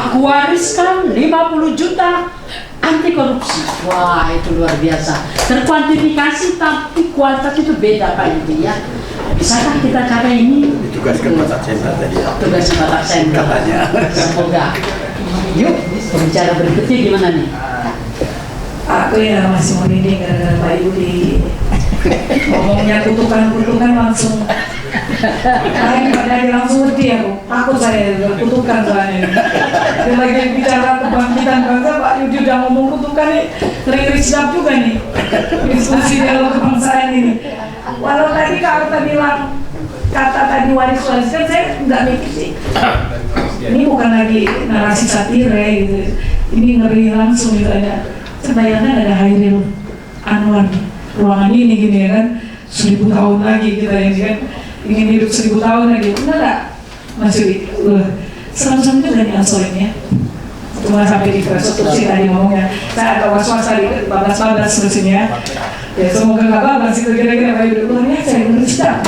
Aku wariskan 50 juta anti korupsi. Wah, itu luar biasa. Terkuantifikasi tapi kualitas itu beda Pak Yudi ya. Bisakah kita capai ini? Ditugaskan Pak Saksendra tadi ya. Tugasnya Pak Saksendra. Katanya. Semoga. Yuk, pembicara berikutnya gimana nih? Aku ya masih merinding gara-gara Pak Yudi. Ngomongnya kutukan-kutukan langsung. Kalian pada langsung ngerti aku. Takut saya kutukan soalnya. Dia lagi bicara kebangkitan bangsa, Pak Yudi udah ngomong kutukan nih. Ngeri-ngeri sedap juga nih. Diskusi dialog kebangsaan ini. Walau tadi kalau bilang kata tadi waris-wariskan, saya nggak mikir sih. Ini bukan lagi narasi satire gitu. Ini ngeri langsung gitu aja. Bayangkan ada Hairil Anwar ruangan ini gini ya kan, 1000 tahun lagi kita ini kan ingin hidup 1000 tahun lagi, enggak masih serem-serem juga nih Ansoin ya. Cuma sampai di konstruksi tadi ngomongnya, saya agak was-was tadi bablas-bablas terusnya ya, semoga nggak bablas itu kira-kira Pak Yudi ulangnya saya beristirahat.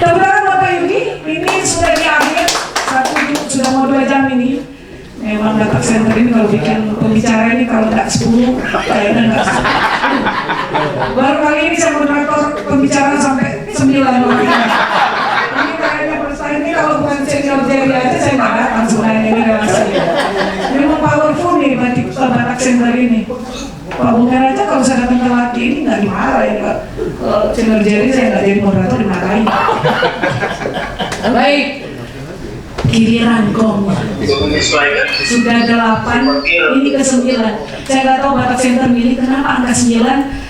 Tabrakan Bapak Yudi, ini sudah di akhir sudah mau 2 jam ini. Memang data center ini kalau bikin pembicara ini kalau nggak 10 kayaknya nggak 10. Baru kali ini saya moderator pembicara sampai 9 orang. Ini kayaknya persaingan ini kalau bukan senior Jerry aja saya nggak datang sebenarnya ini relasi. Memang powerful nih batik data center ini. Pak Bungkar aja kalau saya datang telat ini nggak dimarahin Pak. Senior Jerry saya nggak jadi moderator dimarahin. Baik. Giliran gong sudah 8, ini ke 9. Saya nggak tahu Batak Center milih kenapa angka 9.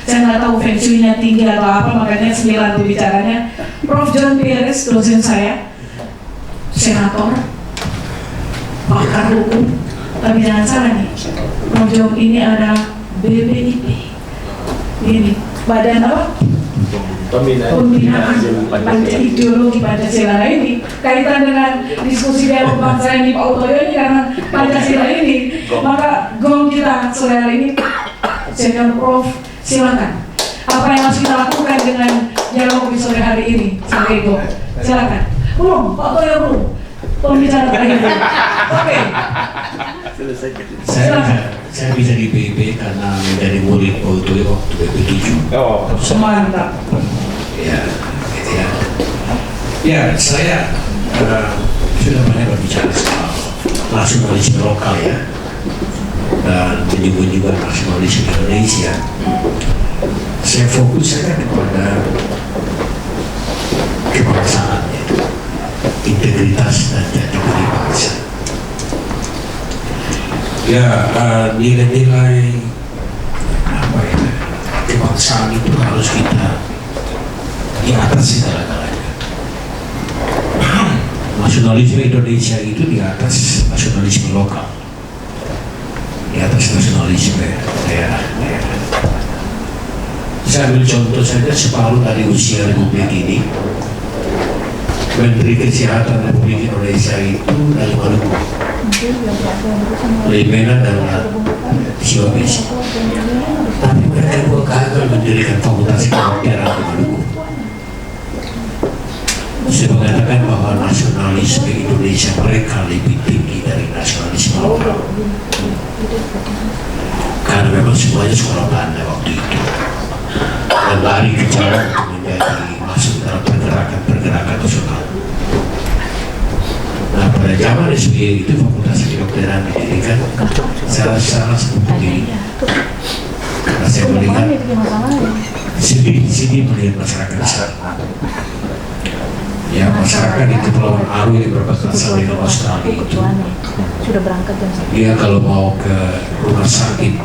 Saya nggak tahu feng shui-nya tinggi atau apa, makanya 9 pembicaranya. Prof. John Pieres, dosen saya, senator, pakar hukum. Tapi jangan salah nih, Prof. John ini ada BPIP. Ini badan apa? Pembinaan ideologi Pancasila ini kaitan dengan diskusi dialog bangsa ini Pak Utoyo ini karena Pancasila ini, maka gong kita sore hari ini senior Prof silakan apa yang harus kita lakukan dengan dialog di sore hari ini sampai itu silakan. Belum Pak Utoyo belum pembicara terakhir. Oke. Saya bisa di PIP karena menjadi murid Pak Utoyo waktu BP7. Oh, Semantap. Ya, gitu ya. Ya, saya sudah banyak berbicara soal nasionalisme lokal ya, dan menyebut juga nasionalisme Indonesia. Saya fokus saja kepada kebangsaan, ya, integritas dan jati diri bangsa. Ya, nilai-nilai apa ya, kebangsaan itu harus kita di atas segala-galanya. Nasionalisme Indonesia itu di atas nasionalisme lokal, di atas nasionalisme daerah-daerah. Saya ambil contoh saja separuh dari usia Republik ini, Menteri Kesehatan Republik Indonesia itu dari Maluku, Limena dan Sulawesi. Tapi mereka juga gagal mendirikan fakultas kedokteran di Maluku. Saya mengatakan bahwa nasionalisme Indonesia mereka lebih tinggi dari nasionalisme lokal. Karena memang semuanya sekolah Belanda waktu itu. Dan lari ke jalan untuk menjadi masuk dalam pergerakan nasional. Nah, pada zaman SBY itu fakultas kedokteran didirikan salah seperti ini. Karena saya melihat sini melihat masyarakat sana. Ya, masyarakat di Kepulauan Aru yang berbatasan dengan Australia itu, sudah berangkat jam 1. dia kalau mau ke rumah sakit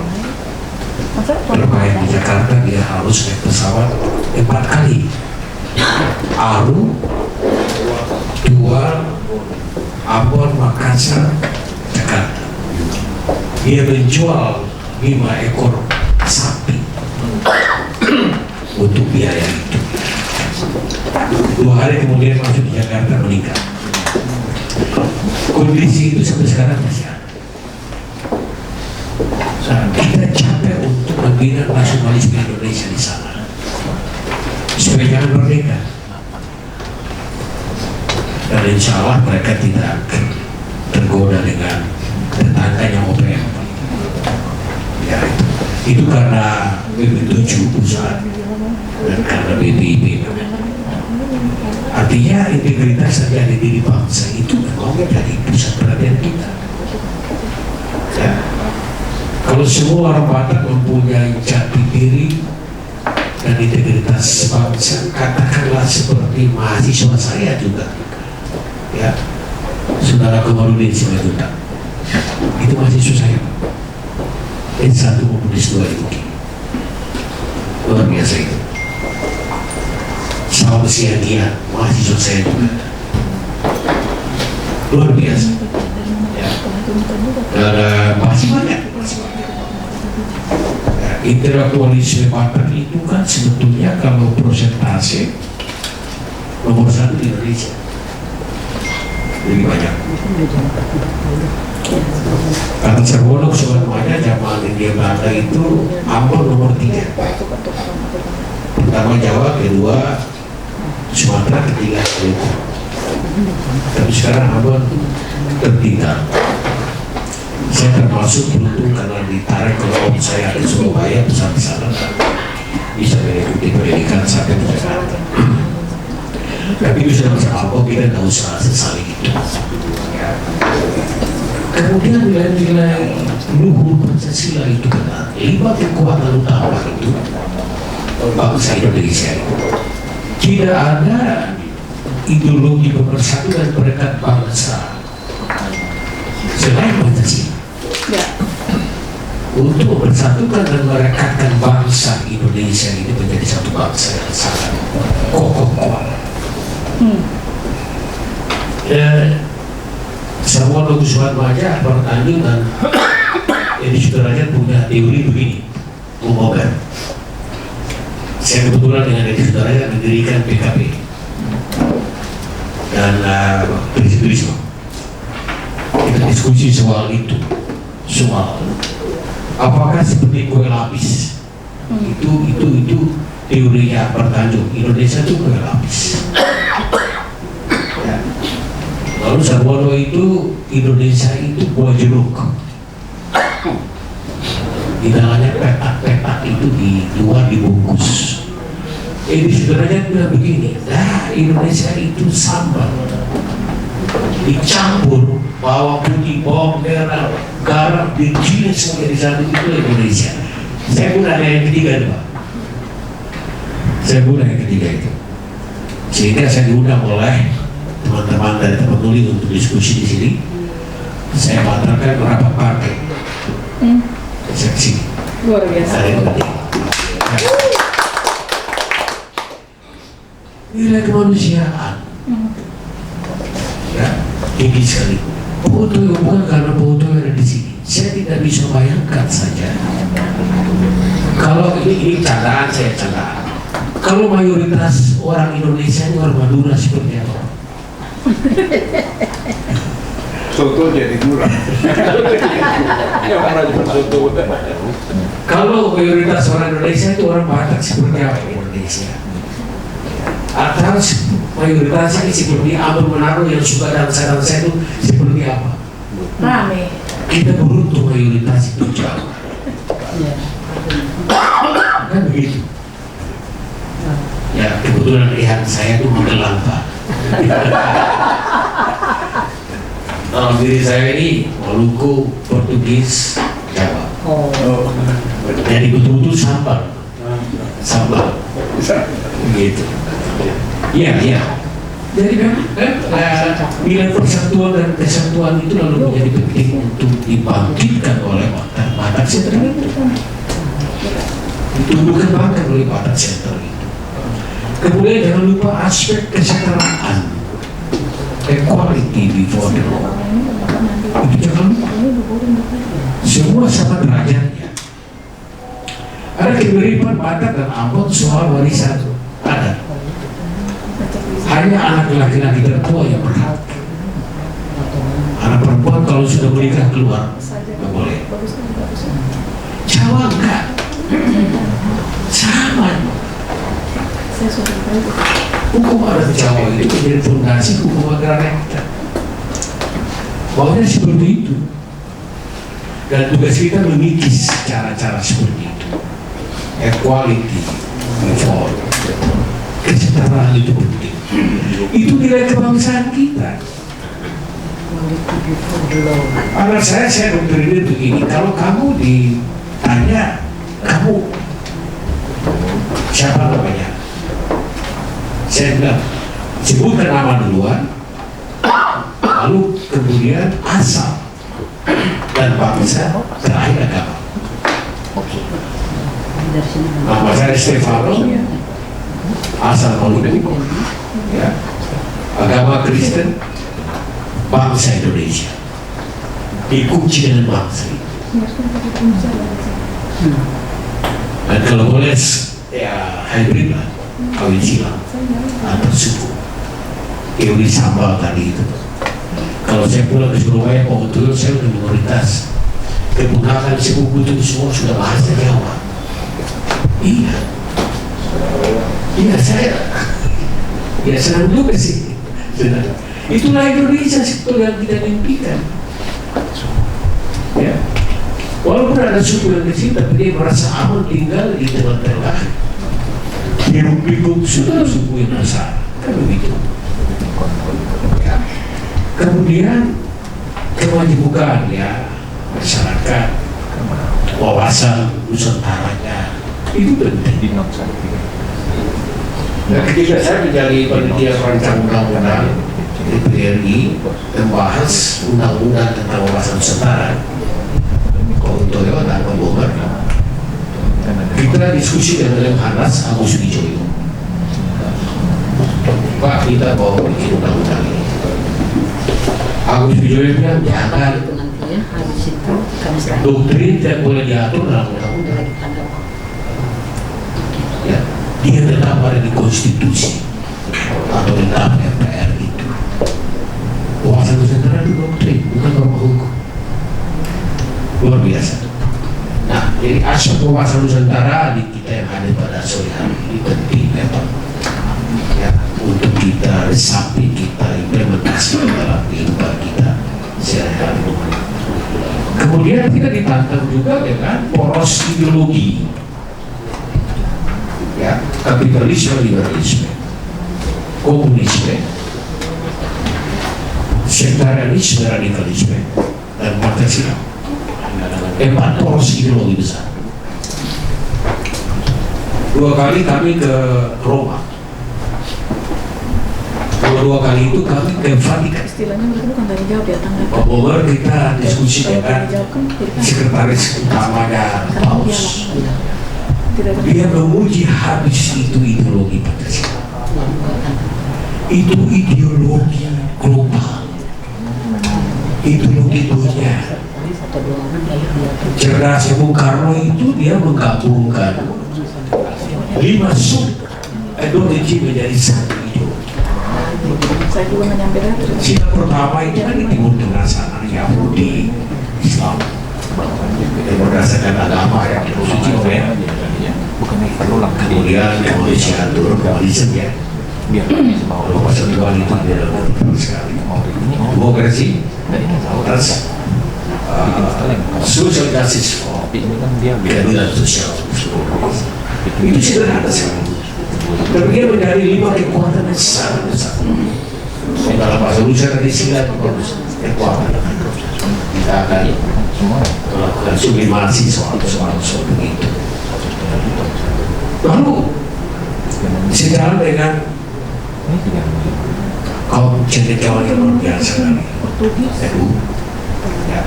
bermain di Jakarta, dia harus naik pesawat 4 kali. Aru, 2, Ambon, Makassar, Jakarta. Dia menjual 5 ekor sapi untuk biaya itu. 2 hari kemudian masuk di Jakarta meninggal. Kondisi itu sampai sekarang masih ada. Kita capek untuk membina nasionalisme Indonesia di sana supaya jangan merdeka. Dan insya Allah mereka tidak tergoda dengan Itu karena BP7 pusat dan karena BPIP. Artinya integritas dan jati diri bangsa itu memang menjadi pusat perhatian kita. Ya. Kalau semua orang Batak mempunyai jati diri dan integritas bangsa, katakanlah seperti mahasiswa saya juga, ya, saudara Komarudin Simatunda, itu mahasiswa saya, S1 maupun S2 itu, luar biasa itu. Sama dia mahasiswa saya juga, luar biasa. Ya. Dan masih banyak. Intelektualisme Batak itu kan sebetulnya kalau prosentase nomor 1 di Indonesia, lebih banyak. Kata Sarwono sebenarnya zaman India Belanda itu Ambon nomor 3, pertama Jawa, kedua Sumatera, ketiga Maluku. Tapi sekarang Ambon tertinggal. Saya termasuk beruntung karena ditarik ke om saya ke Surabaya, besar di sana, bisa mengikuti pendidikan sampai ke Jakarta. Tapi itu sudah bersama kita nggak usah sesali itu. Kemudian nilai-nilai luhur Pancasila itu benar. 5 kekuatan utama itu bangsa Indonesia itu. Tidak ada ideologi pemersatu dan perekat bangsa selain Pancasila. Ya. Untuk mempersatukan dan merekatkan bangsa Indonesia ini menjadi satu bangsa yang sangat kokoh kuat. Sarwono Kussumatmaja, Akbar Tanjung dan Edi Sudrajat punya teori begini, Moga. Saya kebetulan dengan Edi Sudrajat mendirikan PKP dan prinsip-prinsip. Kita diskusi soal itu, soal apakah seperti kue lapis. Itu teorinya Pertanjung, Indonesia itu kue lapis. Ya. Lalu Sarwono itu Indonesia itu buah jeruk. Di dalamnya petak-petak itu di luar dibungkus. Di sederhana bilang begini, nah Indonesia itu sambal dicampur bawang putih, bawang merah, garam, digiling semua di satu, itu Indonesia. Saya pun ada yang ketiga itu, Pak. Saya pun yang ketiga itu. Sehingga saya diundang oleh teman-teman dari tempat tulis untuk diskusi di sini. Saya batalkan rapat partai. Seksi. Luar biasa. Nilai kemanusiaan. Ya, tinggi sekali. Foto bukan karena foto yang ada di sini. Saya tidak bisa bayangkan saja. Kalau ini candaan, saya candaan. Kalau mayoritas orang Indonesia ini orang Madura seperti apa? Soto jadi murah. Yang pernah jual soto. Kalau mayoritas orang Indonesia itu orang Batak seperti apa Indonesia? Atau mayoritas ini seperti Abang Menaro yang suka dansa-dansa itu seperti apa? Rame. Kita beruntung mayoritas itu jauh. Kan begitu. Ya kebetulan lihat saya itu Magelang, Pak. Dalam diri saya ini Maluku, Portugis, Jawa. Jadi betul-betul sambal. Gitu. Iya. Jadi memang nilai persatuan dan kesatuan itu lalu menjadi penting untuk dibangkitkan oleh Batak Center itu. Tumbuh kembangkan oleh Batak Center itu. Kemudian jangan lupa aspek kesetaraan, equality before the law. Itu jangan lupa. Semua sama derajatnya. Ada kemiripan Batak dan Ambon soal warisan. Ada. Hanya anak laki-laki tertua yang berhak. Anak perempuan kalau sudah menikah keluar nggak boleh. Jawa enggak. Sama. Hukum adat Jawa itu menjadi fondasi hukum agraria kita. Maunya seperti itu. Dan tugas kita mengikis cara-cara seperti itu. equality, reform, kesetaraan itu penting. Itu nilai kebangsaan kita. Anak saya doktrinir begini, kalau kamu ditanya, kamu siapa namanya? Saya bilang, sebutkan nama duluan, lalu kemudian asal dan bangsa, terakhir agama. Nama saya Stefano, asal Maluku, ya. Agama Kristen, bangsa Indonesia, dikunci dengan bangsa. Dan kalau boleh ya hybrid lah, kawin silang atau suku. Teori sambal tadi itu. Kalau saya pulang ke Surabaya, betul saya udah minoritas. Keponakan sepupu itu semua sudah bahasa Jawa. Iya, saya senang juga sih. Senang. Itulah Indonesia sebetulnya yang kita mimpikan. Ya. Walaupun ada suku yang kecil, tapi dia merasa aman tinggal di tengah-tengah. Hiruk-pikuk suku yang besar, kan begitu. Ya. Kemudian kemajemukan ya masyarakat, wawasan Nusantaranya itu penting. Nah, ketika saya menjadi panitia rancang undang-undang DPRI membahas undang-undang tentang wawasan Nusantara, Toyo dan Bogor, kita diskusi dengan Lemhanas Agus Wijoyo. Pak, kita mau bikin undang-undang ini. Agus Wijoyo bilang jangan, doktrin tidak boleh diatur dalam undang-undang. Ya, dia tetap ada di konstitusi atau di dalam MPR itu. Wawasan Nusantara itu doktrin, bukan norma hukum. Luar biasa. Nah, jadi aspek wawasan Nusantara di kita yang hadir pada sore hari ini penting memang ya, untuk kita resapi, kita implementasi dalam kehidupan kita sehari-hari. Kemudian kita ditantang juga dengan poros ideologi, ya, kapitalisme, liberalisme, komunisme, sektarianisme, radikalisme, dan Pancasila. 4 poros ideologi besar. 2 kali kami ke Roma. Dua kali itu kami ke Vatikan. Istilahnya mereka bukan tanya jawab ya, tanggapan. Pak Bogor kita diskusi dengan sekretaris utamanya Paus. Dia memuji habis itu ideologi Pancasila. Itu ideologi global, ideologi dunia. Cerdasnya Bung Karno itu dia menggabungkan 5 sub ideologi menjadi satu ideologi. Saya juga nggak nyampe dah. Cina pertama itu kan di Timur Tengah sana, Yahudi, Islam, yang berdasarkan agama yang suci ya. Kemudian Indonesia atur globalisme ya. Kalau pasal dua itu tidak betul sekali. Demokrasi, atas social justice for keadilan sosial. Itu sederhana sekali. Tapi dia menjadi 5 kekuatan yang sangat besar. Dalam bahasa Indonesia tadi sila kekuatan. Kita akan melakukan sublimasi soal begitu. Lalu sejalan dengan kaum cendekiawan yang luar biasa dari NU. Ya.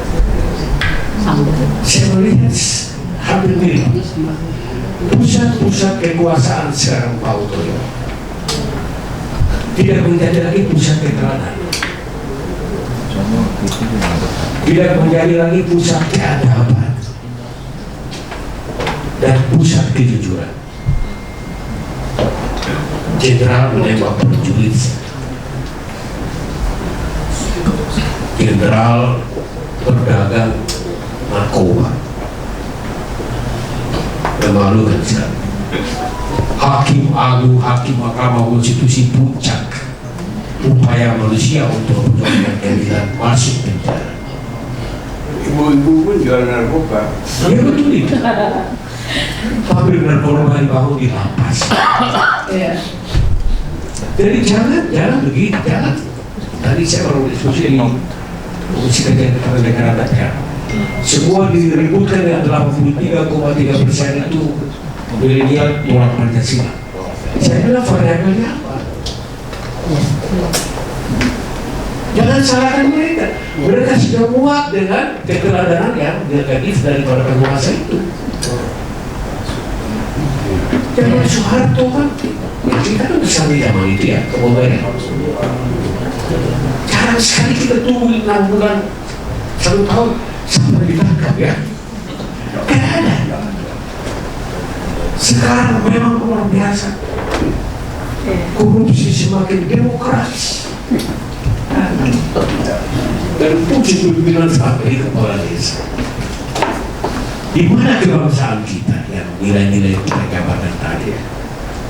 Saya melihat hampir mirip. Pusat-pusat kekuasaan sekarang Pak Utoyo tidak menjadi lagi pusat keterangan, tidak menjadi lagi pusat keadaban dan pusat kejujuran. Jenderal menembak prajurit, jenderal berdagang narkoba. Memalukan sekali. Hakim Agung, Hakim Mahkamah Konstitusi puncak upaya manusia untuk menjadikan keadilan masuk penjara. Ibu-ibu pun jual narkoba. Ya betul itu. pabrik narkoba dibangun di lapas. Iya. Jadi jangan begitu, jangan. Tadi saya baru diskusi di Komisi Kegiatan Negara Rakyat. Semua diributkan yang 83,3% itu milenial tolak Pancasila. Saya bilang variabelnya apa? Jangan salahkan mereka. Mereka sudah muak dengan keteladanan yang negatif daripada penguasa itu. Zaman Soeharto kan, ya kita kan bersama di zaman itu ya, kemudian jarang sekali kita tunggu 6 bulan, 1 tahun sampai ditangkap ya. Tidak ada. Sekarang memang luar biasa. Korupsi semakin demokratis. Dan puji pimpinan sampai kepala desa. Di mana kebangsaan kita yang nilai-nilai perjabatan tadi,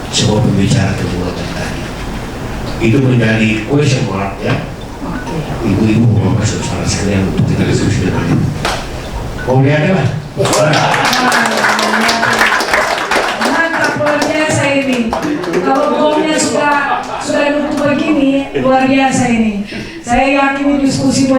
semua pembicara kebuatan tadi, itu menjadi question mark ya. Ibu-ibu mau masuk salah sekalian untuk kita diskusi dengan itu. Mau lihat kan? Mantap, luar biasa ini. Kalau bomnya sudah nutup begini, luar biasa ini. Saya yakin ini diskusi